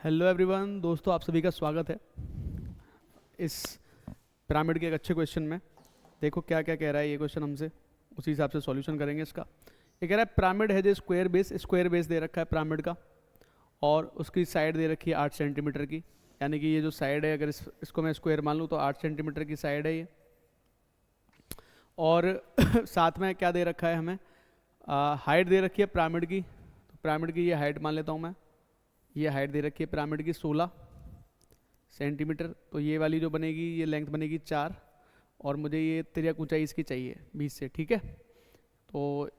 Hello everyone, दोस्तों आप सभी का स्वागत है इस पिरामिड के एक अच्छे क्वेश्चन में। देखो क्या क्या कह रहा है ये क्वेश्चन हमसे, उसी हिसाब से सॉल्यूशन करेंगे इसका। ये कह रहा है पिरामिड है जो स्क्वायर बेस दे रखा है पिरामिड का, और उसकी साइड दे रखी है 8 सेंटीमीटर की। यानी कि ये जो साइड है, अगर इसको मैं स्क्वायर मान लूँ तो 8 सेंटीमीटर की साइड है ये। और साथ में क्या दे रखा है हमें, हाइट दे रखी है पिरामिड की। तो पिरामिड की ये हाइट मान लेता हूँ मैं, ये हाइट दे रखी है पिरामिड की 16 सेंटीमीटर। तो ये वाली जो बनेगी ये लेंथ बनेगी 4, और मुझे ये तिर्यक ऊंचाई इसकी चाहिए 20 से। ठीक है, तो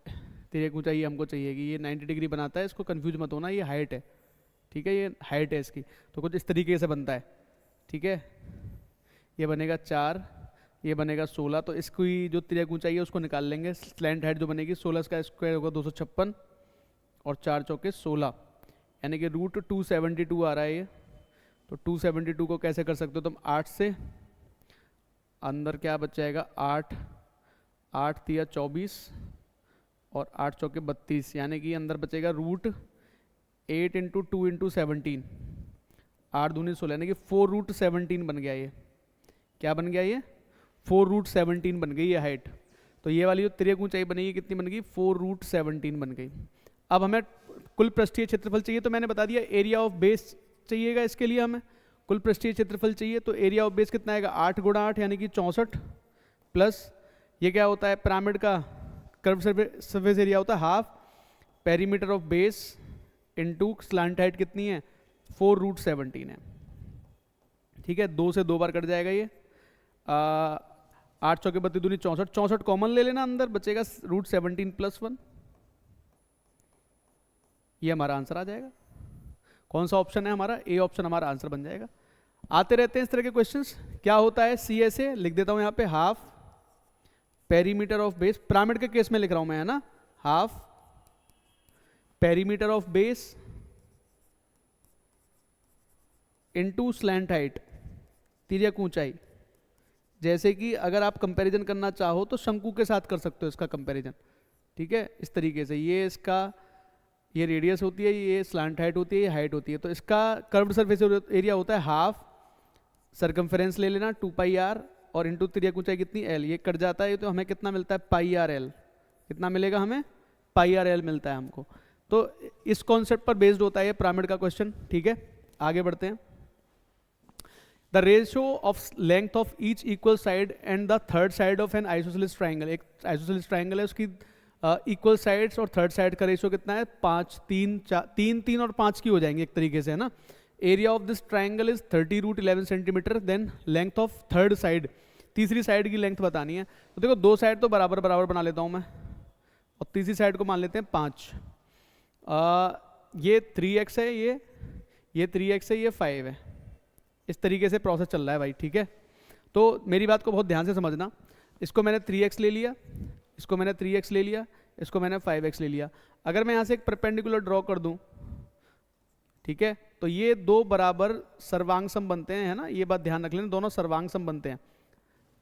तिर्यक ऊंचाई हमको चाहिए कि ये 90 डिग्री बनाता है। इसको कंफ्यूज मत होना, ये हाइट है। ठीक है, ये हाइट है इसकी। तो कुछ इस तरीके से बनता है। ठीक है, ये बनेगा 4, ये बनेगा 16। तो इसकी जो तिर्यक ऊंचाई है उसको निकाल लेंगे। स्लैंट हाइट जो बनेगी 16 का स्क्वायर होगा 256, और 4 चौके 16, यानी कि रूट 272 आ रहा है ये। तो 272 को कैसे कर सकते हो तुम, 8 से अंदर क्या बच जाएगा 8, 8 तिया 24 और 8 चौके 32, यानी कि अंदर बचेगा रूट 8 इंटू 2 इंटू 17, 8 दूनी 16, यानी कि 4 रूट 17 बन गया ये। क्या बन गया ये, 4 रूट 17 बन गई ये हाइट। तो ये वाली जो तिर्यक ऊंचाई बनेगी कितनी बन गई, 4 रूट 17 बन गई। अब हमें कुल पृष्ठीय क्षेत्रफल चाहिए, तो मैंने बता दिया एरिया ऑफ बेस चाहिएगा। इसके लिए हमें कुल पृष्ठीय क्षेत्रफल चाहिए, तो एरिया ऑफ बेस कितना आएगा, 8 गुणा 8 यानी कि 64, प्लस ये क्या होता है पिरामिड का कर्व सरफेस एरिया होता है half perimeter of base into slant height कितनी है, 4 रूट 17 है। ठीक है, 2 से 2 बार कट जाएगा ये। 8 चौके 32 दूनी 64, 64 कॉमन ले लेना, अंदर बचेगा रूट 17 प्लस 1। ये हमारा आंसर आ जाएगा। कौन सा ऑप्शन है हमारा, ए ऑप्शन हमारा आंसर बन जाएगा। आते रहते हैं इस तरह के क्वेश्चंस। क्या होता है सी एस ए, लिख देता हूं यहाँ पे, half perimeter of base. Pyramid के केस में लिख रहा हूं मैं, है ना, half perimeter of base into slant height, तिर्यक ऊंचाई। जैसे कि अगर आप कंपैरिजन करना चाहो तो शंकु के साथ कर सकते हो इसका कंपैरिजन। ठीक है, इस तरीके से ये इसका, ये रेडियस होती है, ये स्लैंट हाइट होती है, ये हाइट होती है। तो इसका कर्व्ड सरफेस एरिया होता है हाफ सरकमफेरेंस ले लेना 2 पाई आर, और इंटू तिर्यक ऊंचाई कितनी एल, ये कट जाता है। तो हमें कितना मिलता है, पाई आर एल। कितना मिलेगा हमें, पाई आर एल मिलता है हमको। तो इस कॉन्सेप्ट पर बेस्ड होता है ये पिरामिड का क्वेश्चन। ठीक है, आगे बढ़ते हैं। The ratio of length of each equal side and the third side of N isosceles triangle. एक आइसोसेलेस ट्राइंगल है, उसकी इक्वल साइड्स और थर्ड साइड का रेशियो कितना है, 5, 3, 4, 3 और 5 की हो जाएंगे एक तरीके से, है ना। Area of this triangle is 30 root 11 centimetre. Then length of third side, तीसरी साइड की लेंथ बतानी है। तो देखो दो साइड तो बराबर बराबर बना लेता हूँ मैं, और तीसरी साइड को मान लेते हैं 5। ये 3x है, ये 3x है, ये 5 है। इस तरीके से प्रोसेस चल रहा है भाई। ठीक है, तो मेरी बात को बहुत ध्यान से समझना। इसको मैंने 3x ले लिया, इसको मैंने 3x ले लिया, इसको मैंने 5x ले लिया। अगर मैं यहाँ से एक परपेंडिकुलर ड्रॉ कर दूं, ठीक है, तो ये दो बराबर सर्वांग सम बनते हैं, है ना। ये बात ध्यान रख लेना, दोनों सर्वांग सम बनते हैं,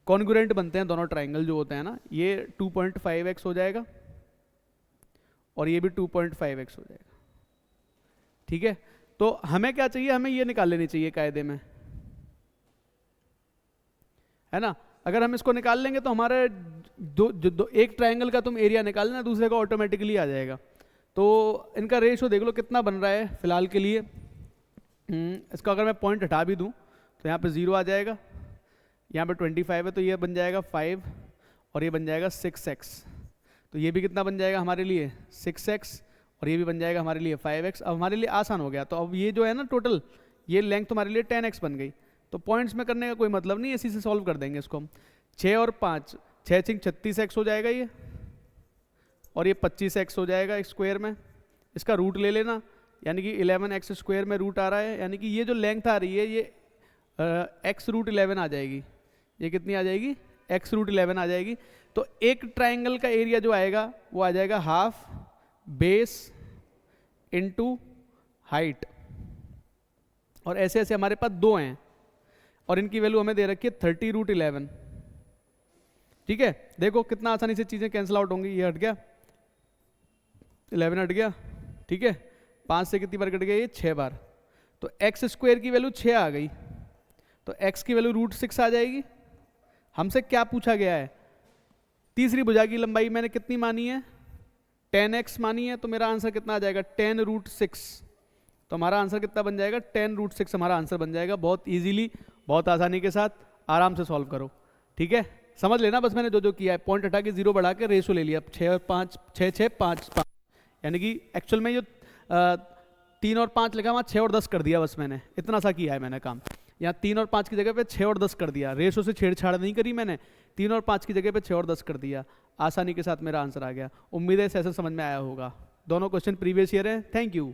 कॉन्ग्रुएंट बनते हैं दोनों ट्राइंगल जो होते हैं ना। ये 2.5x हो जाएगा और ये भी 2.5x हो जाएगा। ठीक है, तो हमें क्या चाहिए, हमें ये निकाल लेनी चाहिए कायदे में, है ना। अगर हम इसको निकाल लेंगे तो हमारे एक ट्रायंगल का तुम एरिया निकालना, दूसरे का ऑटोमेटिकली आ जाएगा। तो इनका रेशियो देख लो कितना बन रहा है फिलहाल के लिए। इसका अगर मैं पॉइंट हटा भी दूं तो यहाँ पे 0 आ जाएगा, यहाँ पे 25 है तो ये बन जाएगा 5, और ये बन जाएगा 6x। तो ये भी कितना बन जाएगा हमारे लिए 6x, और ये भी बन जाएगा हमारे लिए 5x। अब हमारे लिए आसान हो गया। तो अब ये जो है ना टोटल, ये लेंथ हमारे लिए 10x बन गई। तो पॉइंट्स में करने का कोई मतलब नहीं, इसी से सॉल्व कर देंगे इसको हम। 6 और 5, 6 6 36x हो जाएगा ये, और ये 25x हो जाएगा एक स्क्वायर में। इसका रूट ले लेना, यानी कि 11x स्क्वायर में रूट आ रहा है, यानी कि ये जो लेंथ आ रही है ये x रूट 11 आ जाएगी। ये कितनी आ जाएगी, x रूट 11 आ जाएगी। तो एक ट्राइंगल का एरिया जो आएगा वो आ जाएगा हाफ बेस इंटू हाइट, और ऐसे ऐसे हमारे पास दो हैं, और इनकी वैल्यू हमें दे रखी है 30 रूट 11। ठीक है, देखो कितना आसानी से चीजें कैंसिल आउट होंगी। ये हट गया, 11 हट गया। ठीक है, 5 से कितनी बार कट गया, ये 6 बार। तो एक्स स्क्वायर की वैल्यू 6 आ गई, तो एक्स की वैल्यू √6 आ जाएगी। हमसे क्या पूछा गया है, तीसरी भुजा की लंबाई मैंने कितनी मानी है, 10x मानी है, तो मेरा आंसर कितना आ जाएगा 10√6। तो हमारा आंसर कितना बन जाएगा 10√6 हमारा आंसर बन जाएगा। बहुत इजीली, बहुत आसानी के साथ आराम से सॉल्व करो, ठीक है। समझ लेना बस मैंने जो जो किया है, पॉइंट हटा के 0 बढ़ा के रेशो ले लिया, 6 और 5, 6 6 5 5, यानी कि एक्चुअल में ये 3 और 5 लिखा, वहाँ 6 और 10 कर दिया, बस मैंने इतना सा किया है मैंने काम। यहाँ 3 और 5 की जगह पे 6 और 10 कर दिया, रेशो से छेड़छाड़ नहीं करी मैंने, 3 और 5 की जगह पे 6 और 10 कर दिया, आसानी के साथ मेरा आंसर आ गया। उम्मीद है सेशन समझ में आया होगा। दोनों क्वेश्चन प्रीवियस ईयर है। Thank you.